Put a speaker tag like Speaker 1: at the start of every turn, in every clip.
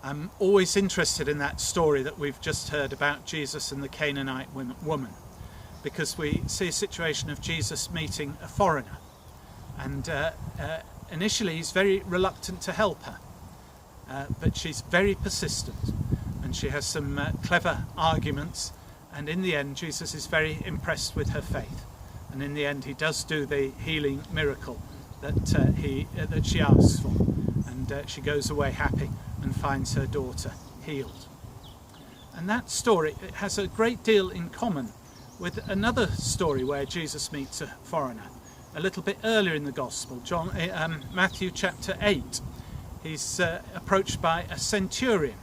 Speaker 1: I'm always interested in that story that we've just heard about Jesus and the Canaanite woman, because we see a situation of Jesus meeting a foreigner, and initially he's very reluctant to help her, but she's very persistent, and she has some clever arguments, and in the end Jesus is very impressed with her faith, and in the end he does do the healing miracle that she asks for, and she goes away happy and finds her daughter healed. And that story, it has a great deal in common with another story where Jesus meets a foreigner a little bit earlier in the Gospel, Matthew chapter 8. He's approached by a centurion,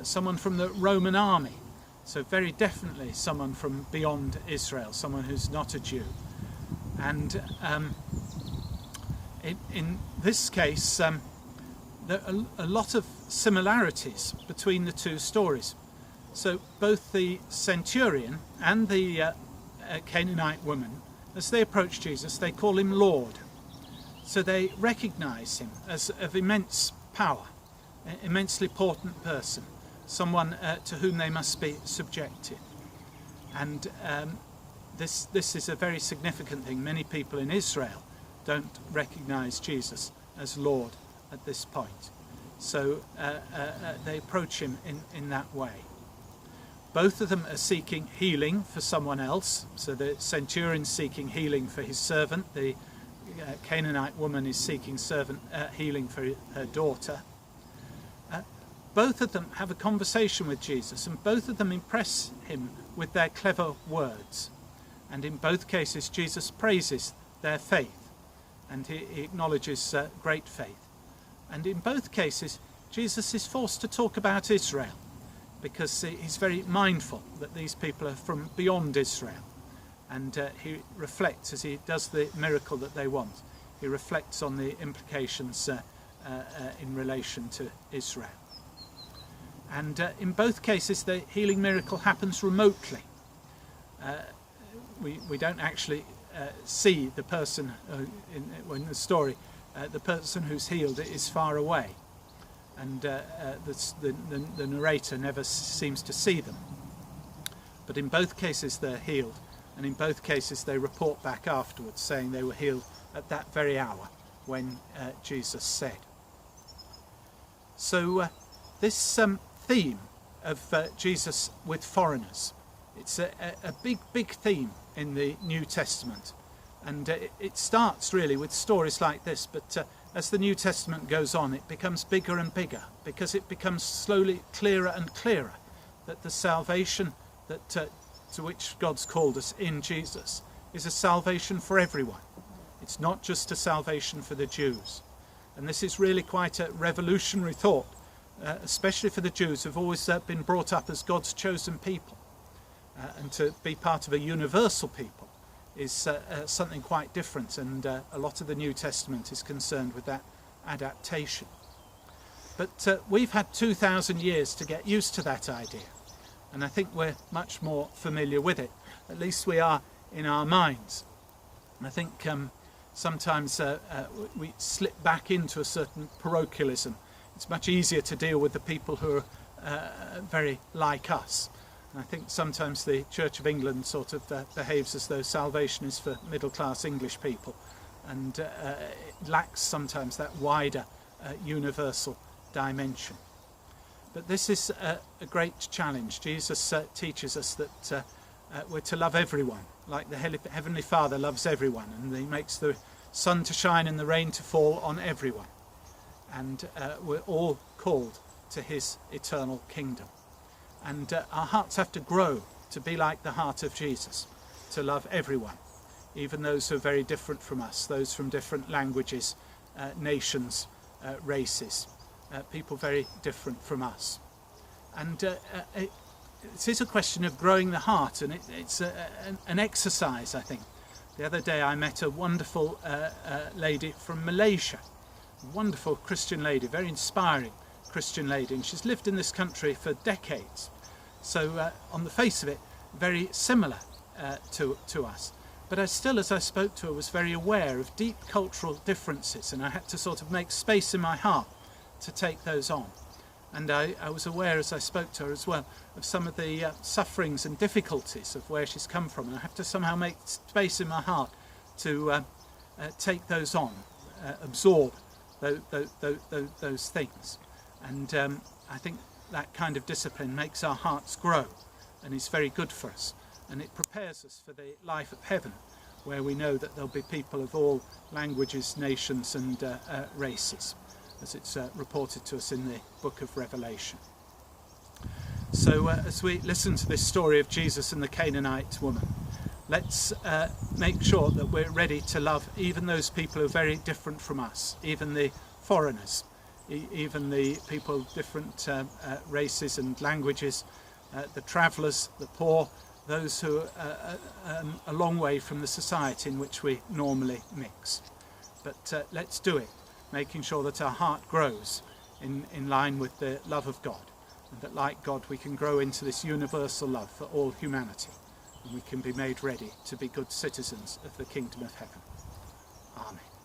Speaker 1: someone from the Roman army, so very definitely someone from beyond Israel, someone who's not a Jew. And in this case, there are a lot of similarities between the two stories. So both the centurion and the Canaanite woman, as they approach Jesus, they call him Lord. So they recognize him as of immense power, an immensely important person, someone to whom they must be subjected. And this is a very significant thing. Many people in Israel don't recognize Jesus as Lord at this point. So they approach him in that way. Both of them are seeking healing for someone else. So the centurion's seeking healing for his servant. The Canaanite woman is seeking healing for her daughter. Both of them have a conversation with Jesus, and both of them impress him with their clever words. And in both cases, Jesus praises their faith, and he acknowledges great faith. And in both cases, Jesus is forced to talk about Israel, because he's very mindful that these people are from beyond Israel. And he reflects, as he does the miracle that they want, he reflects on the implications in relation to Israel. And in both cases, the healing miracle happens remotely. We don't actually see the person in the story. The person who's healed is far away, and the narrator never seems to see them. But in both cases they're healed, and in both cases they report back afterwards saying they were healed at that very hour when Jesus said. So this theme of Jesus with foreigners, it's a big theme in the New Testament. And it starts really with stories like this, but as the New Testament goes on, it becomes bigger and bigger, because it becomes slowly clearer and clearer that the salvation that to which God's called us in Jesus is a salvation for everyone. It's not just a salvation for the Jews. And this is really quite a revolutionary thought, especially for the Jews who've always been brought up as God's chosen people. And to be part of a universal people is something quite different, and a lot of the New Testament is concerned with that adaptation. But we've had 2,000 years to get used to that idea, and I think we're much more familiar with it. At least we are in our minds. And I think sometimes we slip back into a certain parochialism. It's much easier to deal with the people who are very like us. I think sometimes the Church of England sort of behaves as though salvation is for middle-class English people, and it lacks sometimes that wider universal dimension. But this is a great challenge. Jesus teaches us that we're to love everyone, like the Heavenly Father loves everyone, and he makes the sun to shine and the rain to fall on everyone. And we're all called to his eternal kingdom. And our hearts have to grow to be like the heart of Jesus, to love everyone, even those who are very different from us, those from different languages, nations, races, people very different from us. And it is a question of growing the heart, and it's an exercise, I think. The other day I met a wonderful lady from Malaysia, a wonderful Christian lady, very inspiring Christian lady, and she's lived in this country for decades. So on the face of it, very similar to us. But I still, as I spoke to her, was very aware of deep cultural differences, and I had to sort of make space in my heart to take those on. And I was aware as I spoke to her as well of some of the sufferings and difficulties of where she's come from. And I have to somehow make space in my heart to take those on, absorb those things. And I think that kind of discipline makes our hearts grow and is very good for us. And it prepares us for the life of heaven, where we know that there'll be people of all languages, nations and races, as it's reported to us in the book of Revelation. So as we listen to this story of Jesus and the Canaanite woman, let's make sure that we're ready to love even those people who are very different from us, even the foreigners, even the people of different races and languages, the travellers, the poor, those who are a long way from the society in which we normally mix. But let's do it, making sure that our heart grows in line with the love of God, and that like God we can grow into this universal love for all humanity, and we can be made ready to be good citizens of the kingdom of heaven. Amen.